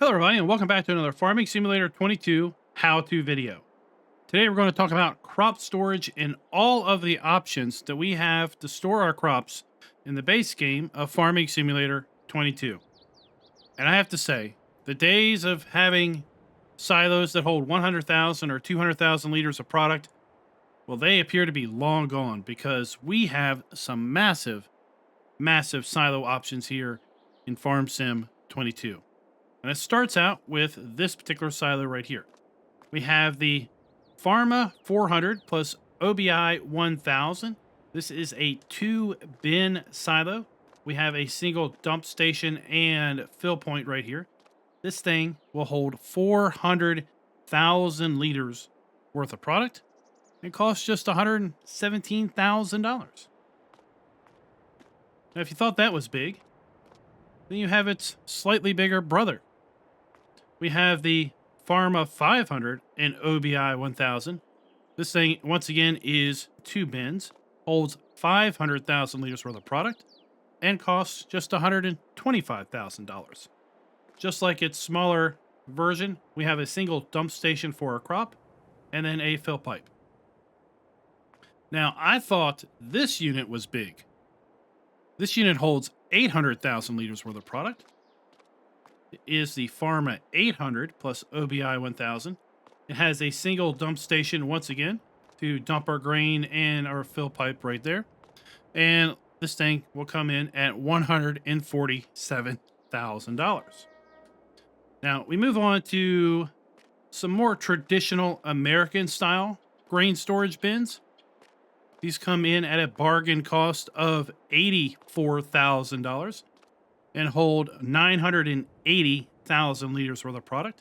Hello everybody and welcome back to another Farming Simulator 22 how-to video. Today we're going to talk about crop storage and all of the options that we have to store our crops in the base game of Farming Simulator 22. And I have to say, the days of having silos that hold 100,000 or 200,000 liters of product, well, they appear to be long gone because we have some massive silo options here in Farm Sim 22. And it starts out with this particular silo right here. We have the Pharma 400 plus OBI 1000. This is a 2-bin silo. We have a single dump station and fill point right here. This thing will hold 400,000 liters worth of product. It costs just $117,000. Now, if you thought that was big, then you have its slightly bigger brother. We have the Pharma 500 and OBI 1000. This thing, once again, is 2 bins, holds 500,000 liters worth of product, and costs just $125,000. Just like its smaller version, we have a single dump station for a crop, and then a fill pipe. Now, I thought this unit was big. This unit holds 800,000 liters worth of product. It is the Pharma 800 plus OBI 1000. It has a single dump station once again to dump our grain and our fill pipe right there. And this thing will come in at $147,000. Now we move on to some more traditional American style grain storage bins. These come in at a bargain cost of $84,000 and hold 980,000 liters worth of product.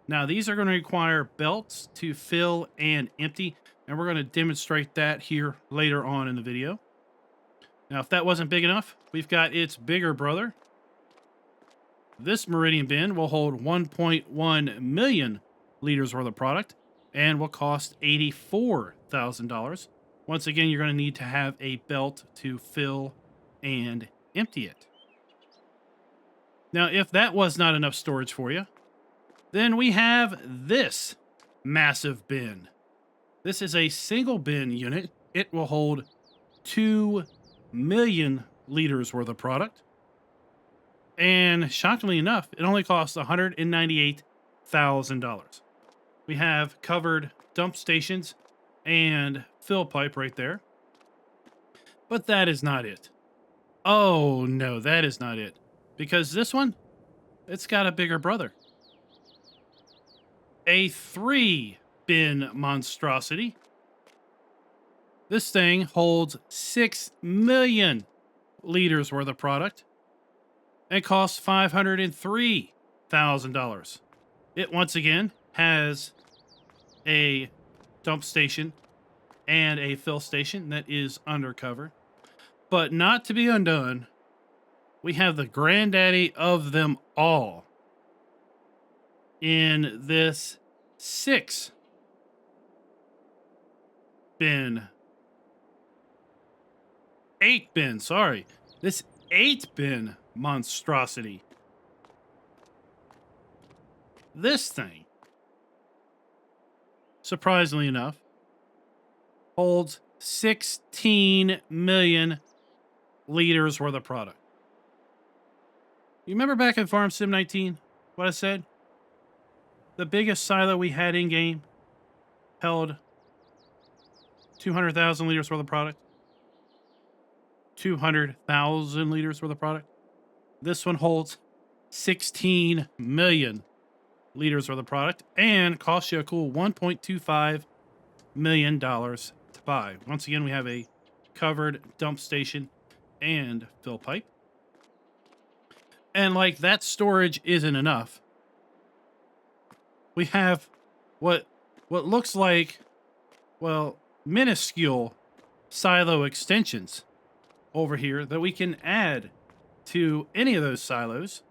Now, these are going to require belts to fill and empty, and we're going to demonstrate that here later on in the video. Now, if that wasn't big enough, we've got its bigger brother. This Meridian bin will hold 1.1 million liters worth of product and will cost $84,000. Once again, you're going to need to have a belt to fill and empty it. Now, if that was not enough storage for you, then we have this massive bin. This is a single bin unit. It will hold 2 million liters worth of product. And shockingly enough, it only costs $198,000. We have covered dump stations and fill pipe right there. But that is not it. Oh, no, that is not it. Because this one, it's got a bigger brother. A 3-bin Monstrosity. This thing holds 6 million liters worth of product and costs $503,000. It once again has a dump station and a fill station that is undercover. But not to be undone, we have the granddaddy of them all in this 8 bin Monstrosity. This thing, surprisingly enough, holds 16 million liters worth of product. You remember back in Farm Sim 19, what I said? The biggest silo we had in game held 200,000 liters worth of product. 200,000 liters worth of product. This one holds 16 million liters worth of product and costs you a cool $1.25 million to buy. Once again, we have a covered dump station and fill pipe. And like that storage isn't enough, we have what looks like, well, minuscule silo extensions over here that we can add to any of those silos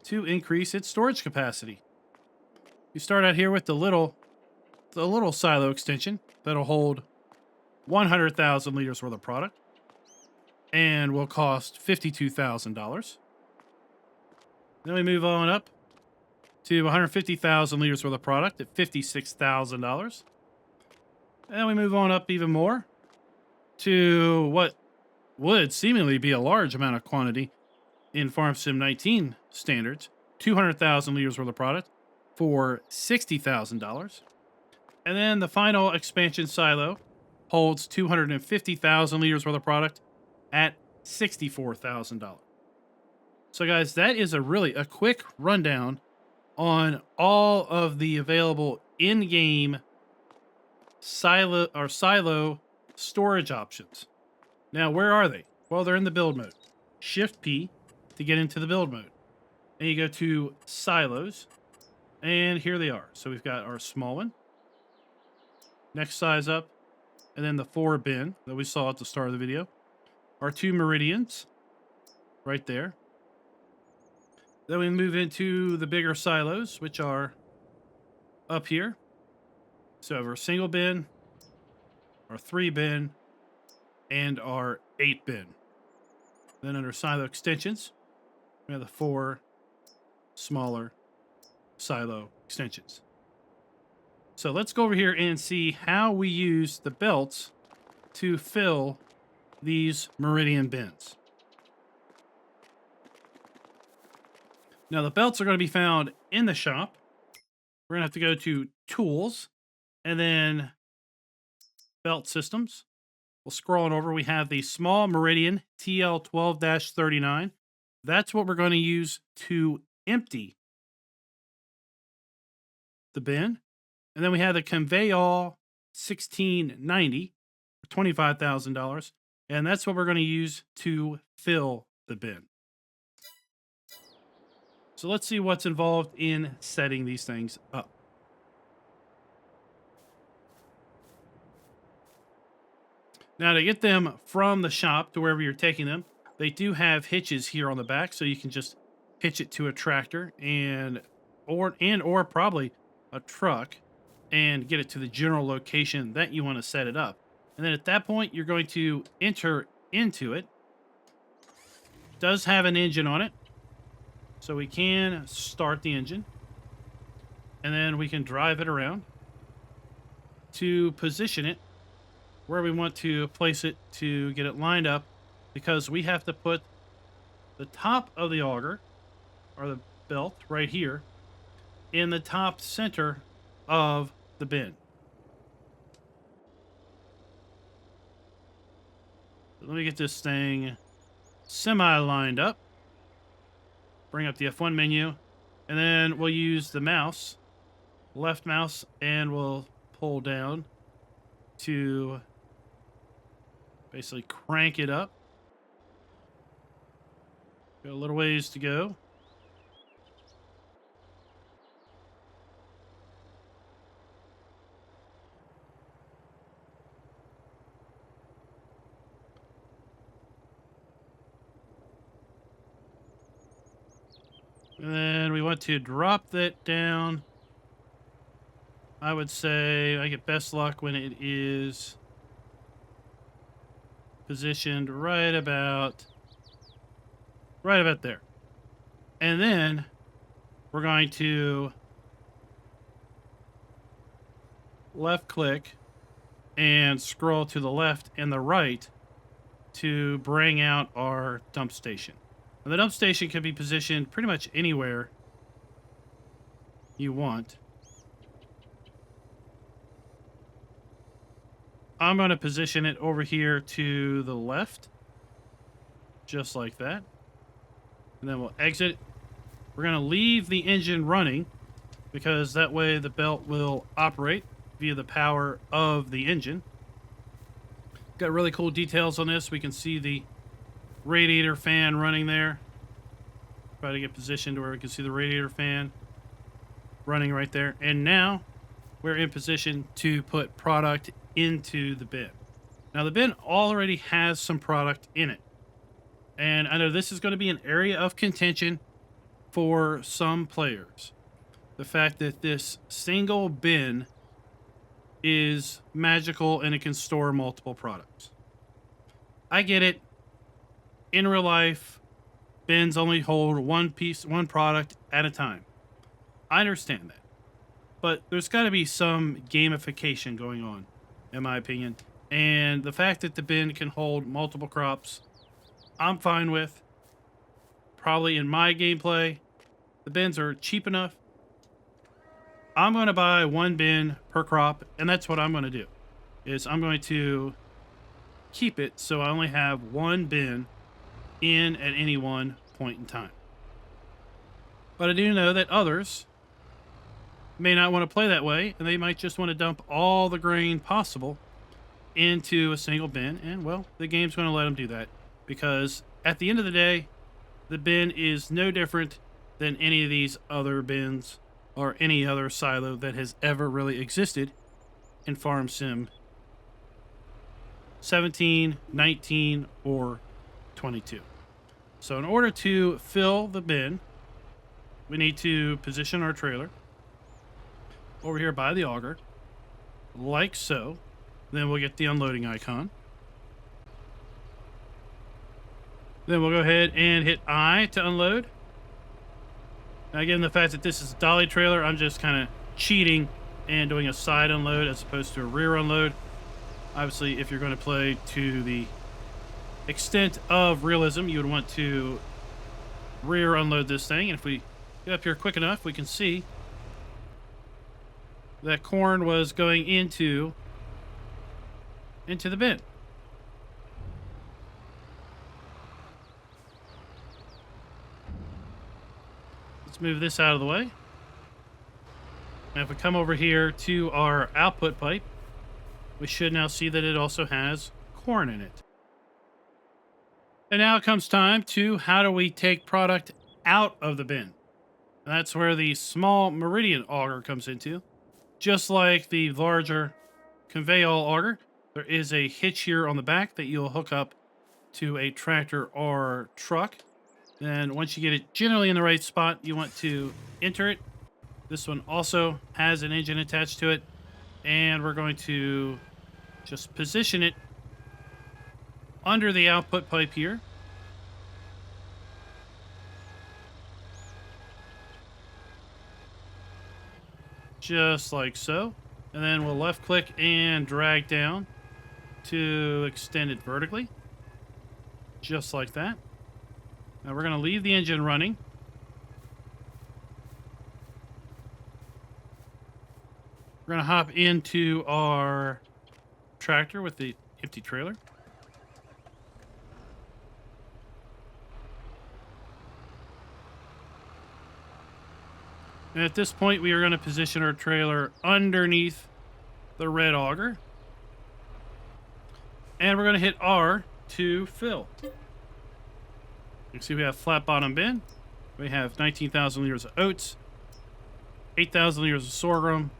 to increase its storage capacity. You start out here with the little silo extension that'll hold 100,000 liters worth of product and will cost $52,000. Then we move on up to 150,000 liters worth of product at $56,000. And then we move on up even more to what would seemingly be a large amount of quantity in Farm Sim 19 standards, 200,000 liters worth of product for $60,000. And then the final expansion silo holds 250,000 liters worth of product at $64,000. So guys, that is a quick rundown on all of the available in-game silo storage options. Now, where are they? Well, they're in the build mode. Shift P to get into the build mode. And you go to silos, and here they are. So we've got our small one, next size up, and then the 4 bin that we saw at the start of the video. Our 2 Meridians right there. Then we move into the bigger silos, which are up here. So we have our single bin, our 3 bin, and our 8 bin. Then under silo extensions, we have the 4 smaller silo extensions. So let's go over here and see how we use the belts to fill these Meridian bins. Now the belts are going to be found in the shop. We're going to have to go to Tools and then Belt Systems. We'll scroll on over. We have the small Meridian TL12-39. That's what we're going to use to empty the bin. And then we have the Convey All 1690 for $25,000. And that's what we're going to use to fill the bin. So let's see what's involved in setting these things up. Now, to get them from the shop to wherever you're taking them, they do have hitches here on the back, so you can just hitch it to a tractor or probably a truck and get it to the general location that you want to set it up. And then at that point, you're going to enter into it. It does have an engine on it, so we can start the engine. And then we can drive it around to position it where we want to place it to get it lined up, because we have to put the top of the auger, or the belt right here, in the top center of the bin. Let me get this thing semi-lined up. Bring up the F1 menu, and then we'll use the mouse, left mouse, and we'll pull down to basically crank it up. Got a little ways to go. And then we want to drop that down. I would say I get best luck when it is positioned right about there. And then we're going to left click and scroll to the left and the right to bring out our dump station. And the dump station can be positioned pretty much anywhere you want. I'm going to position it over here to the left, just like that. And then we'll exit. We're going to leave the engine running, because that way the belt will operate via the power of the engine. Got really cool details on this. We can see the radiator fan running there. Try to get positioned where we can see the radiator fan running right there. And now we're in position to put product into the bin. Now the bin already has some product in it, and I know this is going to be an area of contention for some players. The fact that this single bin is magical and it can store multiple products. I get it. In real life, bins only hold one product at a time. I understand that. But there's got to be some gamification going on, in my opinion. And the fact that the bin can hold multiple crops, I'm fine with. Probably in my gameplay, the bins are cheap enough. I'm going to buy one bin per crop, and that's what I'm going to do. Is I'm going to keep it so I only have one bin in at any one point in time. But I do know that others may not want to play that way, and they might just want to dump all the grain possible into a single bin, and well, the game's going to let them do that, because at the end of the day, the bin is no different than any of these other bins or any other silo that has ever really existed in Farm Sim 17, 19, or 22. So in order to fill the bin, we need to position our trailer over here by the auger, like so. Then we'll get the unloading icon. Then we'll go ahead and hit I to unload. Now, given the fact that this is a dolly trailer, I'm just kind of cheating and doing a side unload as opposed to a rear unload. Obviously, if you're going to play to the extent of realism, you would want to rear unload this thing. And if we get up here quick enough, we can see that corn was going into the bin. Let's move this out of the way. And if we come over here to our output pipe, we should now see that it also has corn in it. And now it comes time to how do we take product out of the bin. And that's where the small Meridian Auger comes into. Just like the larger conveyor auger, there is a hitch here on the back that you'll hook up to a tractor or truck. Then once you get it generally in the right spot, you want to enter it. This one also has an engine attached to it, and we're going to just position it under the output pipe here. Just like so. And then we'll left click and drag down to extend it vertically. Just like that. Now we're going to leave the engine running. We're going to hop into our tractor with the empty trailer. And at this point, we are going to position our trailer underneath the red auger. And we're going to hit R to fill. You can see we have flat bottom bin. We have 19,000 liters of oats, 8,000 liters of sorghum,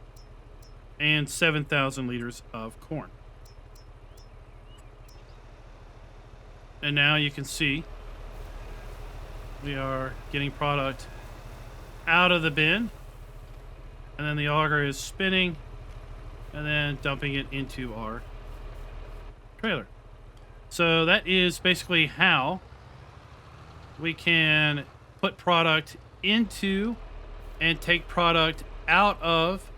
and 7,000 liters of corn. And now you can see we are getting product out of the bin, and then the auger is spinning and then dumping it into our trailer. So that is basically how we can put product into and take product out of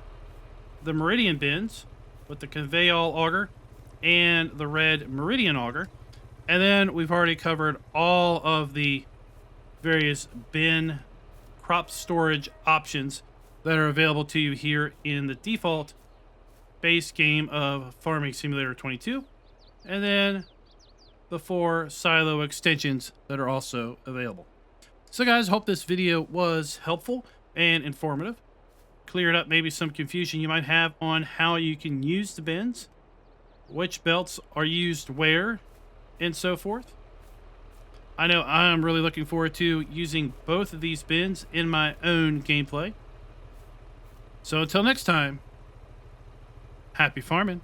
the Meridian bins with the conveyor auger and the red Meridian auger. And then we've already covered all of the various bin crop storage options that are available to you here in the default base game of Farming Simulator 22, and then the 4 silo extensions that are also available. So guys, hope this video was helpful and informative. Cleared up maybe some confusion you might have on how you can use the bins, which belts are used where, and so forth. I know I'm really looking forward to using both of these bins in my own gameplay. So until next time, happy farming.